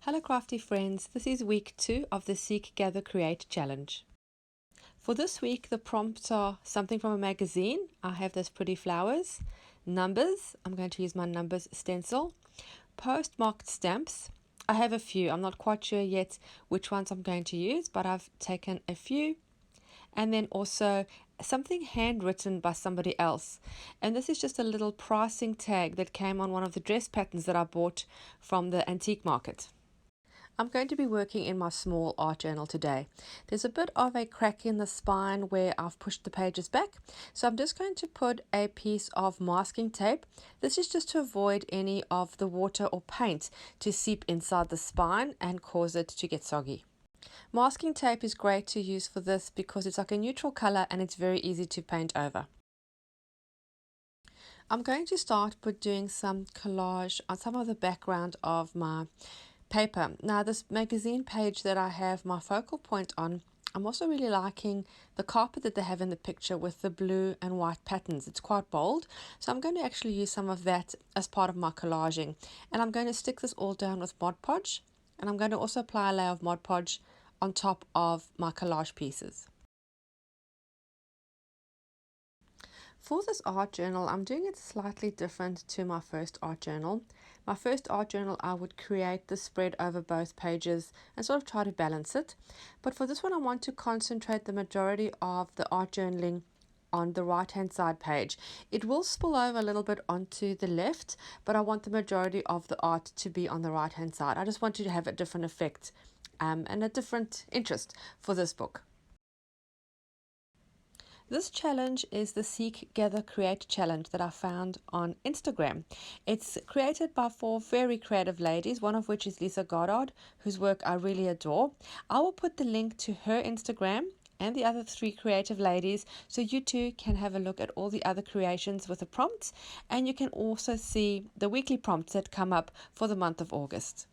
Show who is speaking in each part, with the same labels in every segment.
Speaker 1: Hello crafty friends, this is week 2 of the Seek, Gather, Create challenge. For this week the prompts are something from a magazine. I have those pretty flowers, numbers, I'm going to use my numbers stencil, postmarked stamps. I have a few, I'm not quite sure yet which ones I'm going to use, but I've taken a few. And then also something handwritten by somebody else, and this is just a little pricing tag that came on one of the dress patterns that I bought from the antique market. I'm going to be working in my small art journal today. There's a bit of a crack in the spine where I've pushed the pages back, so I'm just going to put a piece of masking tape. This is just to avoid any of the water or paint to seep inside the spine and cause it to get soggy. Masking tape is great to use for this because it's like a neutral color and it's very easy to paint over. I'm going to start by doing some collage on some of the background of my paper. Now this magazine page that I have my focal point on, I'm also really liking the carpet that they have in the picture with the blue and white patterns. It's quite bold, so I'm going to actually use some of that as part of my collaging, and I'm going to stick this all down with Mod Podge, and I'm going to also apply a layer of Mod Podge on top of my collage pieces. For this art journal, I'm doing it slightly different to my first art journal. My first art journal, I would create the spread over both pages and sort of try to balance it. But for this one, I want to concentrate the majority of the art journaling on the right hand side page. It will spill over a little bit onto the left, but I want the majority of the art to be on the right hand side. I just want you to have a different effect and a different interest for this book. This challenge is the Seek, Gather, Create challenge that I found on Instagram. It's created by 4 very creative ladies, one of which is Lisa Goddard, whose work I really adore. I will put the link to her Instagram and the other 3 creative ladies so you too can have a look at all the other creations with the prompts, and you can also see the weekly prompts that come up for the month of August.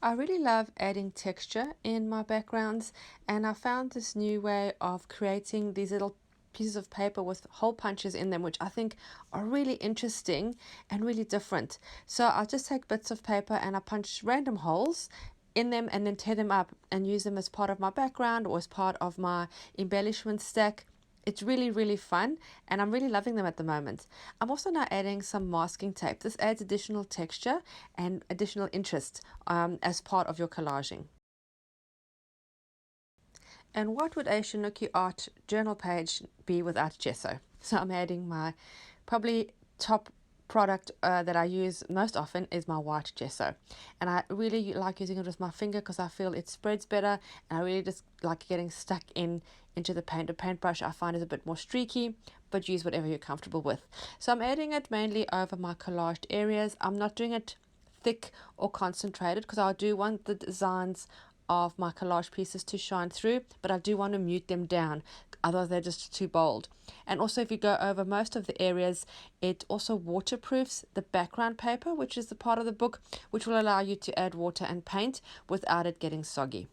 Speaker 1: I really love adding texture in my backgrounds, and I found this new way of creating these little pieces of paper with hole punches in them, which I think are really interesting and really different. So I just take bits of paper and I punch random holes in them and then tear them up and use them as part of my background or as part of my embellishment stack. It's really fun, and I'm really loving them at the moment. I'm also now adding some masking tape. This adds additional texture and additional interest as part of your collaging. And what would a ShanoukiArt journal page be without gesso? So I'm adding my probably top product that I use most often is my white gesso, and I really like using it with my finger because I feel it spreads better, and I really just like getting stuck into the paint. A paintbrush I find is a bit more streaky, but use whatever you're comfortable with. So I'm adding it mainly over my collaged areas. I'm not doing it thick or concentrated because I do want the designs of my collage pieces to shine through, but I do want to mute them down, otherwise they're just too bold. And also, if you go over most of the areas, it also waterproofs the background paper, which is the part of the book which will allow you to add water and paint without it getting soggy.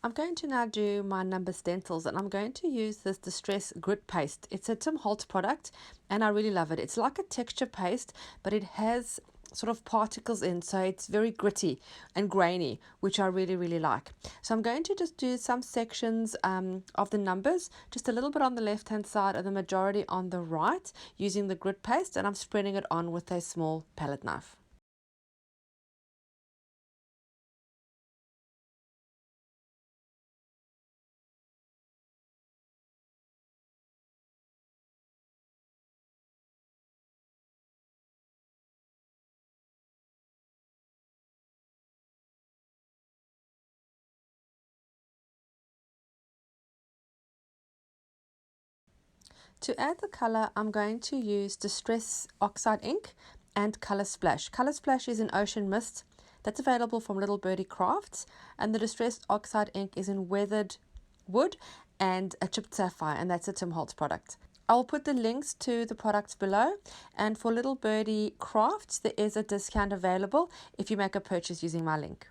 Speaker 1: I'm going to now do my number stencils, and I'm going to use this Distress Grit Paste. It's a Tim Holtz product and I really love it. It's like a texture paste, but it has sort of particles in, so it's very gritty and grainy, which I really like. So I'm going to just do some sections of the numbers, just a little bit on the left hand side and the majority on the right, using the grit paste, and I'm spreading it on with a small palette knife. To add the color, I'm going to use Distress Oxide ink and Color Splash. Color Splash is an ocean mist that's available from Little Birdie Crafts, and the Distress Oxide ink is in Weathered Wood and a Chipped Sapphire, and that's a Tim Holtz product. I'll put the links to the products below, and for Little Birdie Crafts there is a discount available if you make a purchase using my link.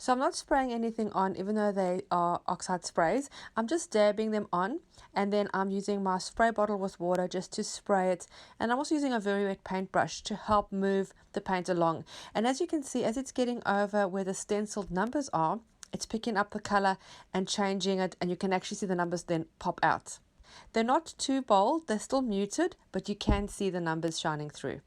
Speaker 1: So I'm not spraying anything on, even though they are oxide sprays. I'm just dabbing them on, and then I'm using my spray bottle with water just to spray it. And I'm also using a very wet paintbrush to help move the paint along. And as you can see, as it's getting over where the stenciled numbers are, it's picking up the color and changing it, and you can actually see the numbers then pop out. They're not too bold, they're still muted, but you can see the numbers shining through.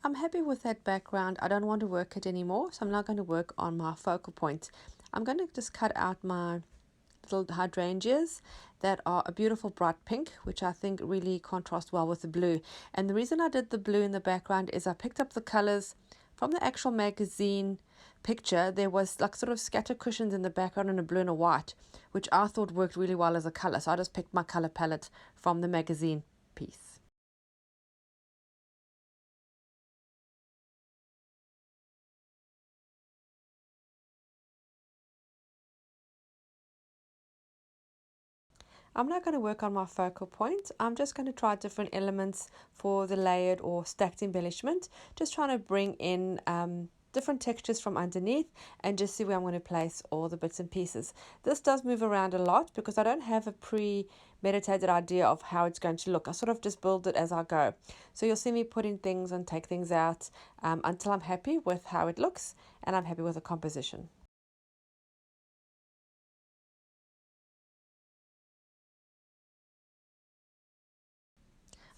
Speaker 1: I'm happy with that background. I don't want to work it anymore, so I'm not going to work on my focal point. I'm going to just cut out my little hydrangeas that are a beautiful bright pink, which I think really contrast well with the blue. And the reason I did the blue in the background is I picked up the colors from the actual magazine picture. There was like sort of scatter cushions in the background in a blue and a white, which I thought worked really well as a color. So I just picked my color palette from the magazine piece. I'm not going to work on my focal point. I'm just going to try different elements for the layered or stacked embellishment. Just trying to bring in different textures from underneath and just see where I'm going to place all the bits and pieces. This does move around a lot because I don't have a premeditated idea of how it's going to look. I sort of just build it as I go. So you'll see me putting things and take things out until I'm happy with how it looks and I'm happy with the composition.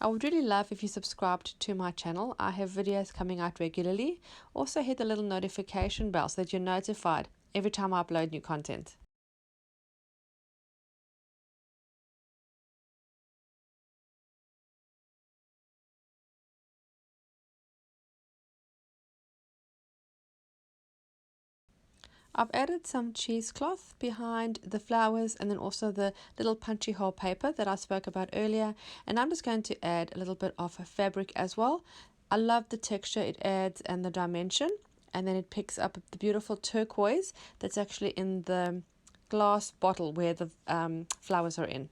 Speaker 1: I would really love if you subscribed to my channel. I have videos coming out regularly. Also hit the little notification bell so that you're notified every time I upload new content. I've added some cheesecloth behind the flowers and then also the little punchy hole paper that I spoke about earlier, and I'm just going to add a little bit of fabric as well. I love the texture it adds and the dimension, and then it picks up the beautiful turquoise that's actually in the glass bottle where the flowers are in.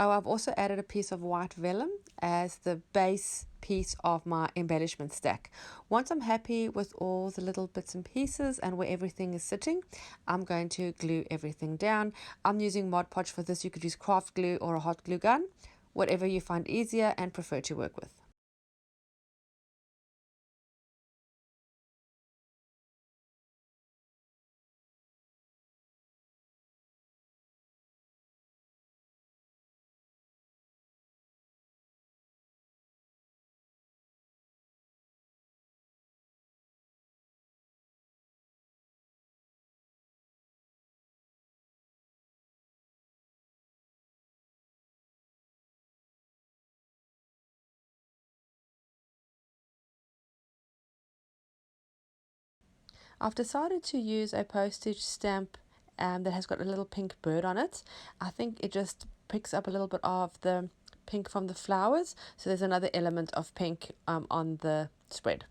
Speaker 1: Oh, I've also added a piece of white vellum as the base piece of my embellishment stack. Once I'm happy with all the little bits and pieces and where everything is sitting, I'm going to glue everything down. I'm using Mod Podge for this. You could use craft glue or a hot glue gun, whatever you find easier and prefer to work with. I've decided to use a postage stamp that has got a little pink bird on it. I think it just picks up a little bit of the pink from the flowers, so there's another element of pink on the spread.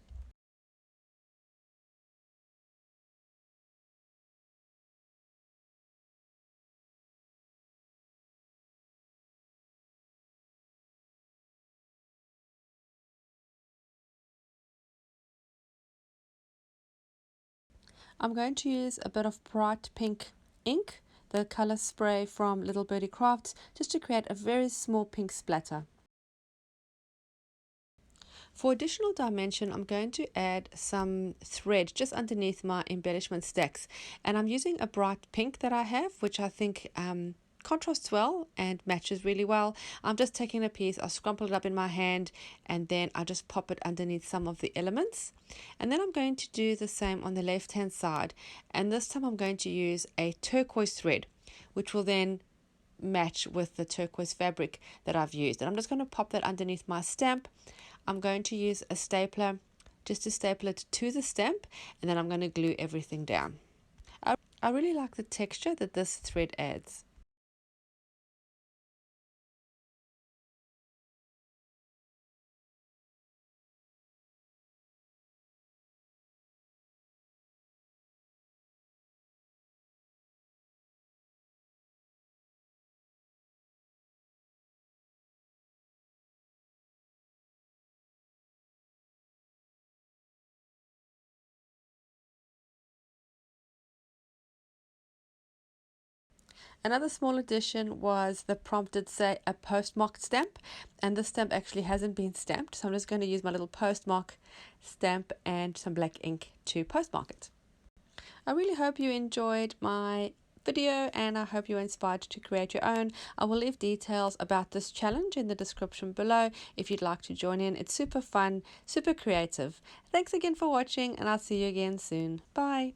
Speaker 1: I'm going to use a bit of bright pink ink, the color spray from Little Birdie Crafts, just to create a very small pink splatter. For additional dimension, I'm going to add some thread just underneath my embellishment stacks, and I'm using a bright pink that I have, which I think contrasts well and matches really well. I'm just taking a piece, I scrumple it up in my hand, and then I just pop it underneath some of the elements. And then I'm going to do the same on the left hand side, and this time I'm going to use a turquoise thread, which will then match with the turquoise fabric that I've used. And I'm just going to pop that underneath my stamp. I'm going to use a stapler just to staple it to the stamp, and then I'm going to glue everything down. I really like the texture that this thread adds. Another small addition was the prompt did say a postmarked stamp, and this stamp actually hasn't been stamped, so I'm just going to use my little postmark stamp and some black ink to postmark it. I really hope you enjoyed my video, and I hope you're inspired to create your own. I will leave details about this challenge in the description below if you'd like to join in. It's super fun, super creative. Thanks again for watching, and I'll see you again soon. Bye.